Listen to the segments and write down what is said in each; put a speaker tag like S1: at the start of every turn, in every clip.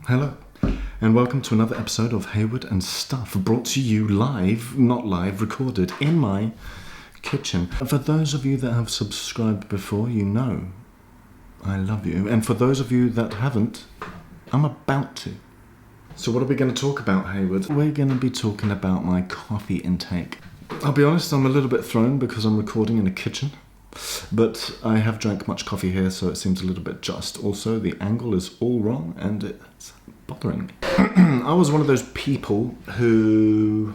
S1: Hello, and welcome to another episode of Heywood and Stuff, brought to you live, not live, recorded in my kitchen. For those of you that have subscribed before, you know I love you. And for those of you that haven't, I'm about to. So what are we going to talk about, Heywood? We're going to be talking about my coffee intake. I'll be honest, I'm a little bit thrown because I'm recording in a kitchen. But I have drank much coffee here, so it seems a little bit just. Also, the angle is all wrong and it's bothering me. I was one of those people who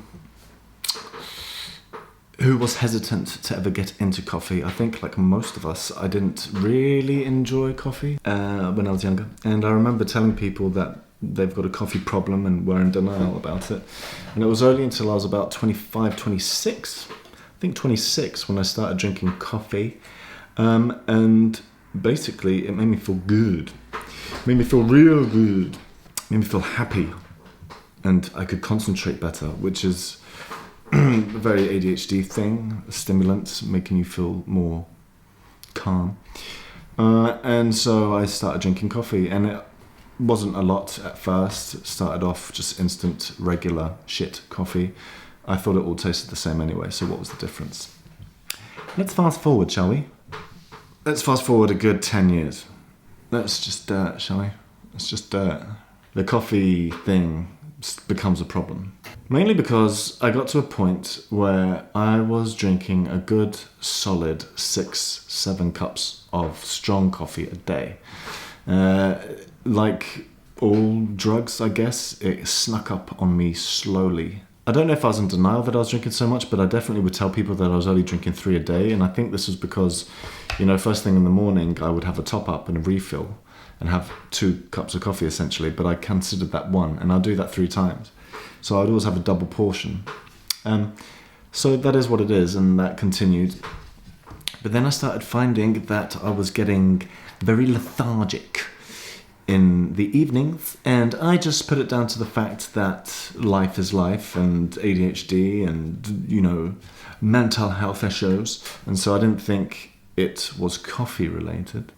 S1: was hesitant to ever get into coffee. I think, like most of us, I didn't really enjoy coffee when I was younger. And I remember telling people that they've got a coffee problem and were in denial about it. And it was only until I was about 25, 26, I think 26, when I started drinking coffee. And basically, it made me feel good. It made me feel real good. It made me feel happy. And I could concentrate better, which is a very ADHD thing. Stimulants making you feel more calm. And so I started drinking coffee, and it wasn't a lot at first. It started off just instant, regular shit coffee. I thought it all tasted the same anyway, so what was the difference? Let's fast forward, shall we? Let's fast forward a good 10 years. That's just dirt, shall we? It's just dirt. The coffee thing becomes a problem. Mainly because I got to a point where I was drinking a good solid 6-7 cups of strong coffee a day. Like all drugs, I guess, it snuck up on me slowly. I don't know if I was in denial that I was drinking so much, but I definitely would tell people that I was only drinking 3 a day. And I think this was because, first thing in the morning, I would have a top up and a refill and have 2 cups of coffee essentially, but I considered that one, and I'll do that 3 times. So I'd always have a double portion. So that is what it is, and that continued. But then I started finding that I was getting very lethargic in the evenings, and I just put it down to the fact that life is life, and ADHD, and mental health issues, and so I didn't think it was coffee related.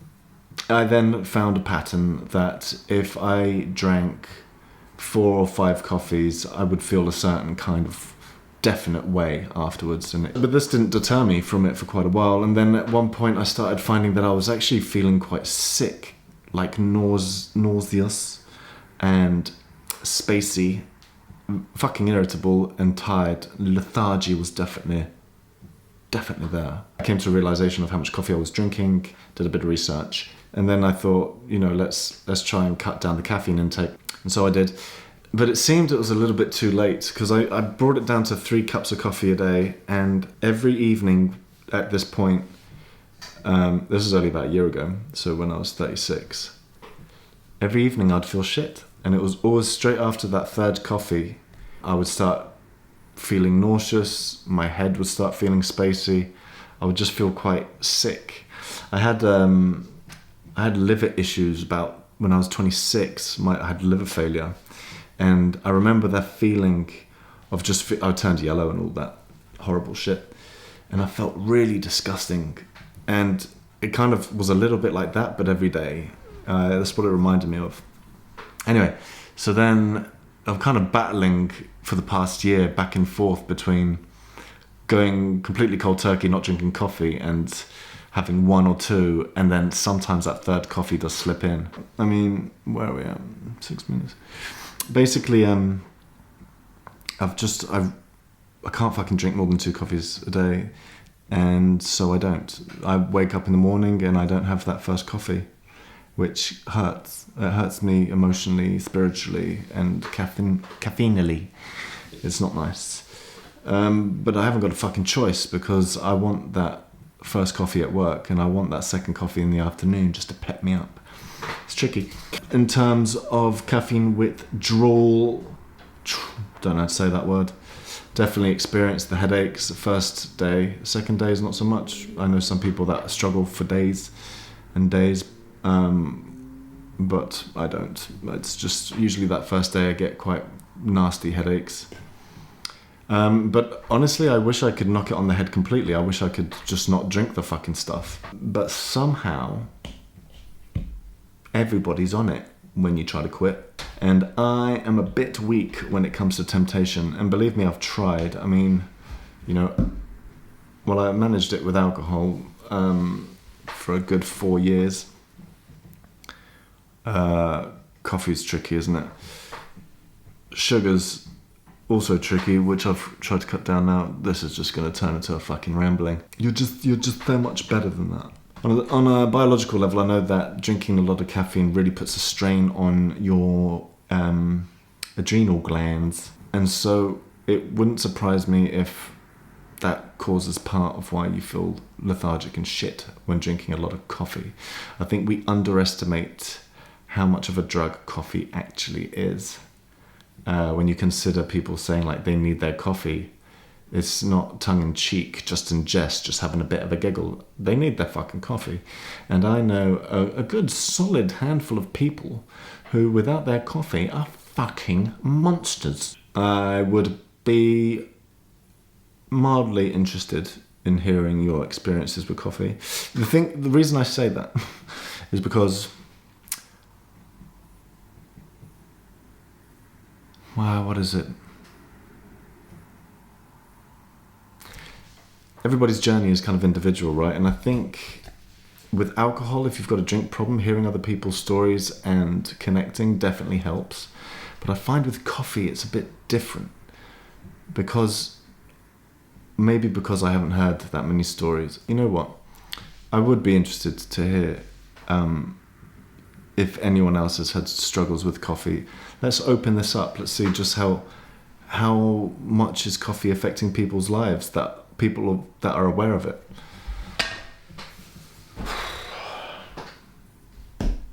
S1: I then found a pattern that if I drank 4 or 5 coffees, I would feel a certain kind of definite way afterwards, but this didn't deter me from it for quite a while. And then at one point I started finding that I was actually feeling quite sick, like nauseous and spacey, fucking irritable and tired. Lethargy was definitely there. I came to a realization of how much coffee I was drinking, did a bit of research, and then I thought, let's try and cut down the caffeine intake. And so I did. But it seemed it was a little bit too late, because I brought it down to 3 cups of coffee a day, and every evening at this point, this was only about a year ago, so when I was 36, every evening I'd feel shit. And it was always straight after that 3rd coffee, I would start feeling nauseous, my head would start feeling spacey, I would just feel quite sick. I had liver issues about when I was 26, I had liver failure. And I remember that feeling of I turned yellow and all that horrible shit. And I felt really disgusting. And it kind of was a little bit like that, but every day. That's what it reminded me of. Anyway, so then I'm kind of battling for the past year back and forth between going completely cold turkey, not drinking coffee, and having 1 or 2, and then sometimes that 3rd coffee does slip in. I mean, where are we at? 6 minutes. Basically, I can't fucking drink more than 2 coffees a day. And so I don't. I wake up in the morning and I don't have that first coffee, which hurts. It hurts me emotionally, spiritually, and caffeinally. It's not nice. But I haven't got a fucking choice, because I want that first coffee at work and I want that second coffee in the afternoon just to pep me up. It's tricky. In terms of caffeine withdrawal, don't know how to say that word. Definitely experienced the headaches the first day. Second day is not so much. I know some people that struggle for days and days, but I don't. It's just usually that first day I get quite nasty headaches. But honestly, I wish I could knock it on the head completely. I wish I could just not drink the fucking stuff. But somehow, everybody's on it when you try to quit. And I am a bit weak when it comes to temptation. And believe me, I've tried. I mean, you know, well, I managed it with alcohol for a good 4 years. Coffee's tricky, isn't it? Sugar's also tricky, which I've tried to cut down now. This is just going to turn into a fucking rambling. You're just so much better than that. On a biological level, I know that drinking a lot of caffeine really puts a strain on your adrenal glands. And so it wouldn't surprise me if that causes part of why you feel lethargic and shit when drinking a lot of coffee. I think we underestimate how much of a drug coffee actually is. When you consider people saying like they need their coffee, it's not tongue-in-cheek, just in jest, just having a bit of a giggle. They need their fucking coffee. And I know a good solid handful of people who, without their coffee, are fucking monsters. I would be mildly interested in hearing your experiences with coffee. The reason I say that is because, wow, what is it? Everybody's journey is kind of individual, right? And I think with alcohol, if you've got a drink problem, hearing other people's stories and connecting definitely helps. But I find with coffee, it's a bit different because I haven't heard that many stories. You know what? I would be interested to hear if anyone else has had struggles with coffee. Let's open this up. Let's see just how much is coffee affecting people's lives, that people that are aware of it.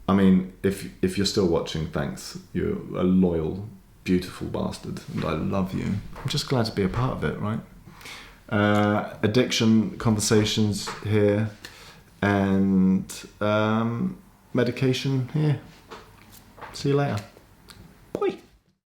S1: I mean, if you're still watching, thanks. You're a loyal, beautiful bastard, and I love you. I'm just glad to be a part of it, right? Addiction conversations here, and medication here. See you later.